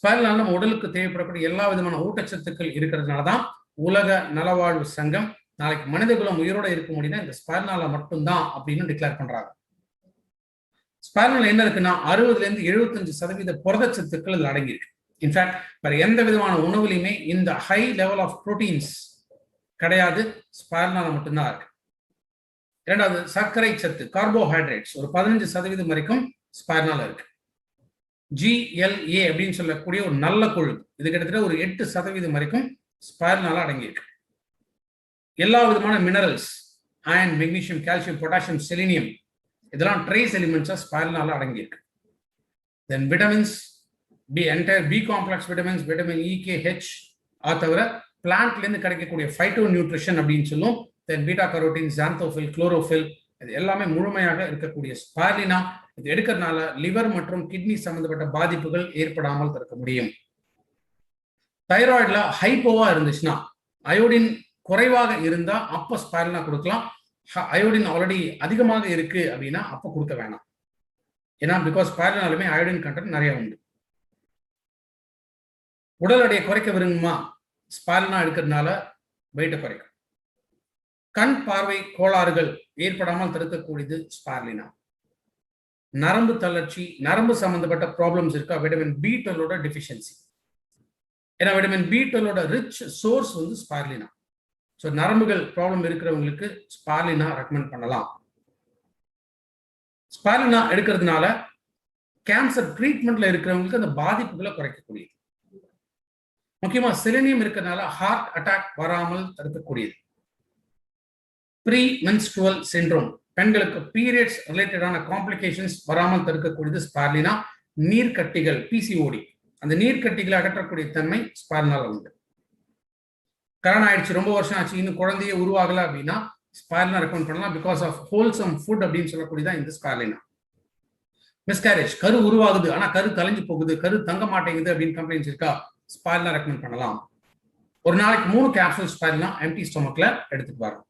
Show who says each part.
Speaker 1: Spirulina நம்ம உடலுக்கு தேவைப்படக்கூடிய எல்லா விதமான ஊட்டச்சத்துக்கள் இருக்கிறதுனால தான் உலக நலவாழ்வு சங்கம் நாளைக்கு மனிதகுலம் உயிரோட இருக்க முடியும்னா இந்த ஸ்பைருலினால மட்டும்தான் அப்படின்னு டிக்ளேர் பண்றாங்க. ஸ்பைருலினா என்ன இருக்குன்னா 60-75% புரதச்சத்துக்கள் இதுல அடங்கியிருக்கு. இன்ஃபேக்ட் வேற எந்த விதமான உணவுலையுமே இந்த ஹை லெவல் ஆஃப் புரோட்டீன்ஸ் கிடையாது, ஸ்பைருலினால மட்டும்தான் இருக்கு. இரண்டாவது, சர்க்கரை சத்து கார்போஹைட்ரேட்ஸ் ஒரு 15% வரைக்கும் ஸ்பைருலினால இருக்கு. GLA அப்படின்னு சொல்லக்கூடிய ஒரு நல்ல கொழுப்பு இது கிட்டத்தட்ட ஒரு 8% வரைக்கும் ஸ்பைருலினால அடங்கியிருக்கு. எல்லா விதமான minerals iron, magnesium, calcium, potassium, selenium இதெல்லாம் ட்ரேஸ் எலிமெண்ட்ஸா ஸ்பைருலினால அடங்கியிருக்கு. Then vitamins entire B complex vitamins, vitamin E, K, H தவிர பிளான்ட்ல இருந்து கிடைக்கக்கூடிய ஃபைட்டோ நியூட்ரிஷன் அப்படின்னு சொல்லும். தென் பீட்டா கரோட்டின், ஜாந்தோஃபில், குளோரோஃபில் இது எல்லாமே முழுமையாக இருக்கக்கூடிய ஸ்பைருலினா இது எடுக்கிறதுனால லிவர் மற்றும் கிட்னி சம்பந்தப்பட்ட பாதிப்புகள் ஏற்படாமல் தடுக்க முடியும். தைராய்டுல ஹைப்போவா இருந்துச்சுன்னா, அயோடின் குறைவாக இருந்தா அப்ப ஸ்பைருலினா கொடுக்கலாம். அயோடின் ஆல்ரெடி அதிகமாக இருக்கு அப்படின்னா அப்ப கொடுக்க வேணாம். ஏன்னா பிகாஸ் ஸ்பைருலினாலுமே அயோடின் கண்டென்ட் நிறைய உண்டு. உடல் எடையை குறைக்க விரும்புமா, ஸ்பைருலினா எடுக்கிறதுனால வெயிட்டை குறைக்கும். கண் பார்வை கோளாறுகள் ஏற்படாமல் தடுக்கக்கூடியது ஸ்பைருலினா. நரம்பு தளர்ச்சி, நரம்பு சம்பந்தப்பட்ட ப்ராப்ளம்ஸ் இருக்கா, விட்டமின் B12 டெஃபிஷியன்சி. ஏன்னா விட்டமின் B12 ரிச் சோர்ஸ் வந்து ஸ்பைருலினா. ஸோ நரம்புகள் ப்ராப்ளம் இருக்கிறவங்களுக்கு ஸ்பைருலினா ரெக்கமெண்ட் பண்ணலாம். ஸ்பைருலினா எடுக்கிறதுனால கேன்சர் ட்ரீட்மெண்ட்ல இருக்கிறவங்களுக்கு அந்த பாதிப்புகளை குறைக்கக்கூடியது. முக்கியமா செலினியம் இருக்கிறதுனால ஹார்ட் அட்டாக் வராமல் தடுக்கக்கூடியது. ப்ரீ மென்ஸ்ட்ருவல் சிண்ட்ரோம், பெண்களுக்கு பீரியட்ஸ் ரிலேட்டடான காம்ப்ளிகேஷன்ஸ் வராமல் தடுக்கக்கூடியது ஸ்பைருலினா. நீர்க்கட்டிகள், PCOD அந்த நீர்க்கட்டிகளை அகற்றக்கூடிய தன்மை ஸ்பைருலினால உண்டு. கல்யாணம் ஆயிடுச்சு, ரொம்ப வருஷம் ஆச்சு, இன்னும் குழந்தையே உருவாகல அப்படின்னா ஸ்பைருலினா ரெக்கமெண்ட் பண்ணலாம். பிகாஸ் ஆஃப் ஹோல்சம் ஃபுட் அப்படின்னு சொல்லக்கூடியதான் இந்த ஸ்பைருலினா. மிஸ்கேரேஜ், கரு உருவாகுது ஆனா கரு கலைஞ்சு போகுது, கரு தங்க மாட்டேங்குது அப்படின்னு கம்ப்ளைண்ட்ஸ் இருக்கா, ஸ்பைருலினா ரெக்கமெண்ட் பண்ணலாம். ஒரு நாளைக்கு 3 கேப்சூல் ஸ்பைருலினா எம்டி ஸ்டொமக்ல எடுத்துட்டு வரணும்.